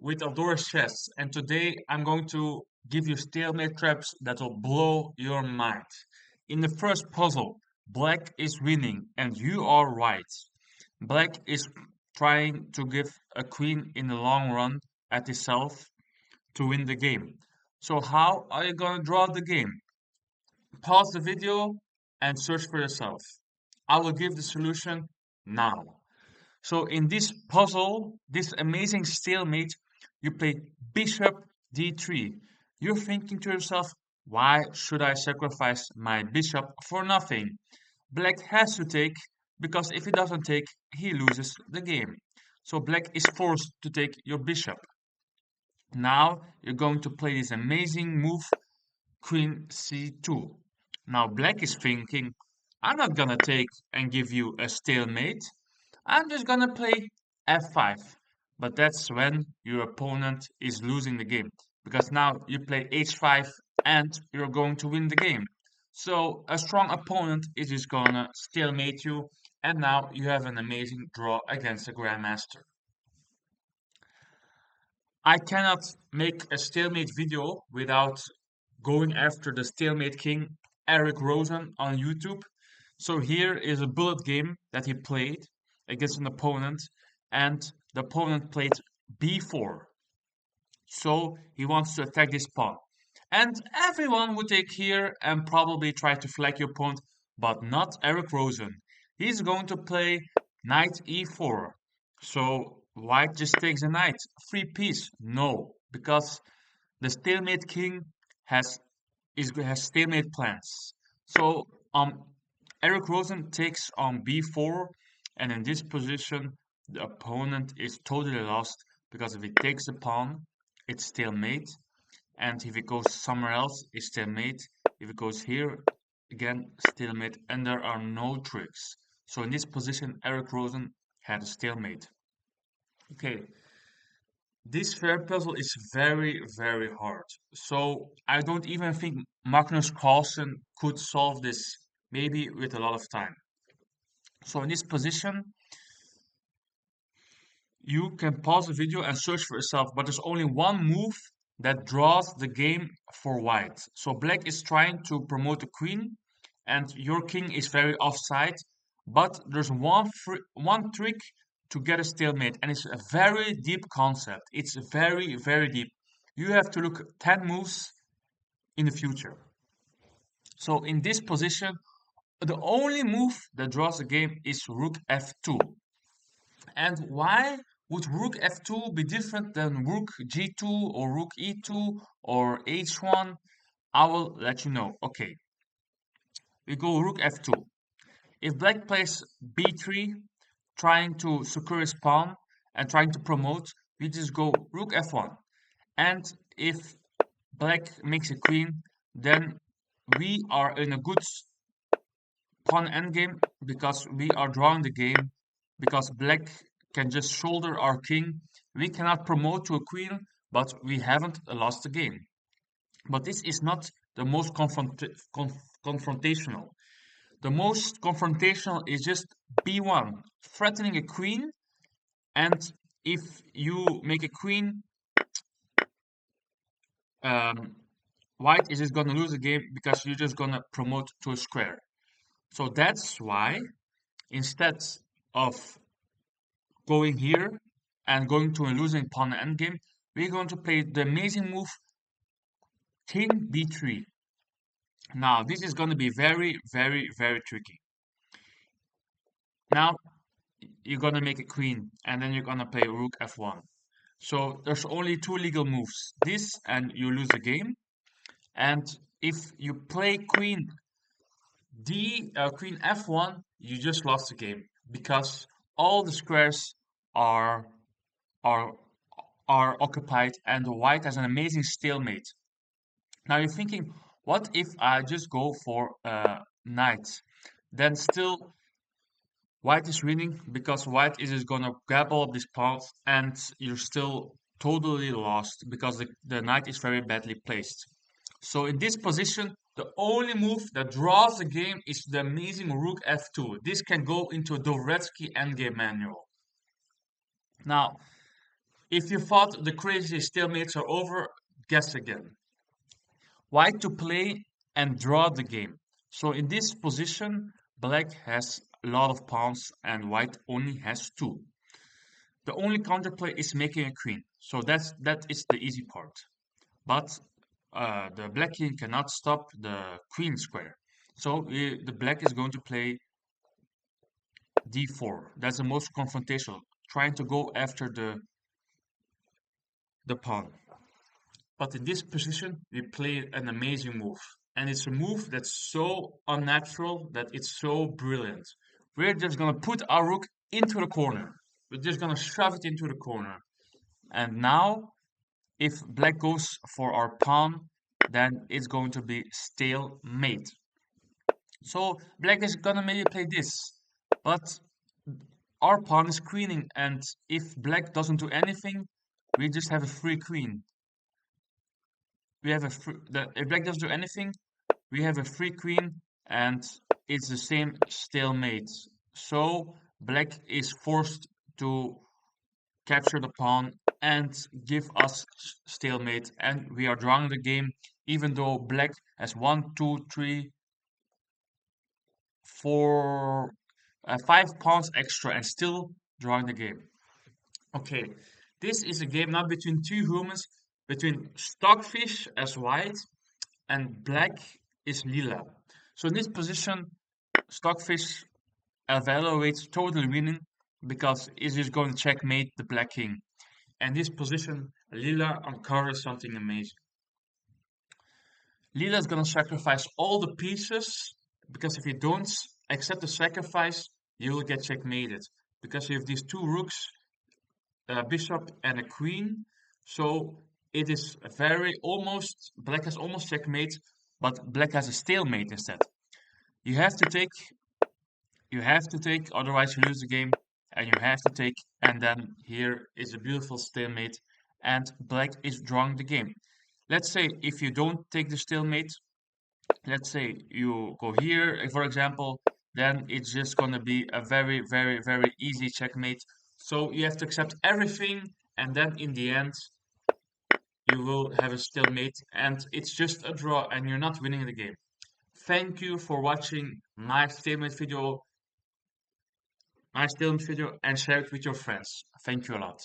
With Eldoreschess, and today I'm going to give you stalemate traps that will blow your mind. In the first puzzle, black is winning, and you are right. Black is trying to give a queen in the long run at itself to win the game. So how are you going to draw the game? Pause the video and search for yourself. I will give the solution now. So in this puzzle, this amazing stalemate, you play bishop d3. You're thinking to yourself, why should I sacrifice my bishop for nothing? Black has to take, because if he doesn't take, he loses the game. So black is forced to take your bishop. Now you're going to play this amazing move, queen c2. Now black is thinking, I'm not gonna take and give you a stalemate. I'm just gonna play f5. But that's when your opponent is losing the game. Because now you play h5 and you're going to win the game. So a strong opponent is just gonna stalemate you, and now you have an amazing draw against the Grandmaster. I cannot make a stalemate video without going after the stalemate king Eric Rosen on YouTube. So here is a bullet game that he played against an opponent, and the opponent played b4. So he wants to attack this pawn. And everyone would take here and probably try to flank your opponent, but not Eric Rosen. He's going to play knight e4. So white just takes the knight. Free piece? No, because the stalemate king has has stalemate plans. So Eric Rosen takes on b4, and in this position the opponent is totally lost, because if he takes the pawn, it's stalemate, and if it goes somewhere else, it's stalemate. If it goes here, again stalemate, and there are no tricks. So in this position, Eric Rosen had a stalemate. Okay, this fair puzzle is very, very hard. So I don't even think Magnus Carlsen could solve this, maybe with a lot of time. So in this position, you can pause the video and search for yourself, but there's only one move that draws the game for white. So black is trying to promote the queen, and your king is very offside, but there's one trick to get a stalemate, and it's a very deep concept. It's very, very deep. You have to look 10 moves in the future. So in this position, the only move that draws the game is rook f2. And why would rook f2 be different than rook g2 or rook e2 or h1? I will let you know. Okay, we go rook f2. If black plays b3, trying to secure his pawn and trying to promote, we just go rook f1. And if black makes a queen, then we are in a good pawn endgame, because we are drawing the game, because black can just shoulder our king. We cannot promote to a queen, but we haven't lost the game. But this is not the most confrontational. The most confrontational is just b1, threatening a queen, and if you make a queen, um, white is just gonna lose the game, because you're just gonna promote to a square. So that's why, instead of going here and going to a losing pawn endgame, we're going to play the amazing move king b3. Now this is going to be very, very, very tricky. Now you're going to make a queen, and then you're going to play rook f1. So there's only two legal moves, this and you lose the game. And if you play queen queen f1, you just lost the game, because all the squares are are are occupied, and white has an amazing stalemate. Now you're thinking, what if I just go for knight? Then still white is winning, because white is just gonna grab all of these pawns, and you're still totally lost, because the knight is very badly placed. So in this position, the only move that draws the game is the amazing rook f2. This can go into a Dvoretsky endgame manual. Now, If you thought the crazy stalemates are over, guess again. White to play and draw the game. So in this position, black has a lot of pawns and white only has two. The only counterplay is making a queen. So that is the easy part. But the black king cannot stop the queen square. So the black is going to play d4. That's the most confrontational, trying to go after the pawn. But in this position, we play an amazing move. And it's a move that's so unnatural that it's so brilliant. We're just gonna put our rook into the corner. We're just gonna shove it into the corner. And now, if black goes for our pawn, then it's going to be stalemate. So black is gonna maybe play this, but our pawn is queening, and if black doesn't do anything, we just have a free queen. We have if black doesn't do anything, we have a free queen, and it's the same stalemate. So black is forced to capture the pawn and give us stalemate, and we are drawing the game, even though black has 5 pawns extra and still drawing the game. Okay, this is a game not between two humans, between Stockfish as white and black is lila. So in this position, Stockfish evaluates totally winning because it is going to checkmate the black king. And this position, lila uncovers something amazing. Lila is going to sacrifice all the pieces because if you don't accept the sacrifice, you will get checkmated. Because you have these two rooks, a bishop and a queen. So it is very almost, black has almost checkmate, but black has a stalemate instead. You have to take, otherwise you lose the game, and you have to take, and then here is a beautiful stalemate, and black is drawing the game. Let's say if you don't take the stalemate, let's say you go here, for example, then it's just going to be a very, very, very easy checkmate. So you have to accept everything, and then in the end, you will have a stalemate, and it's just a draw, and you're not winning the game. Thank you for watching my stalemate video, and share it with your friends. Thank you a lot.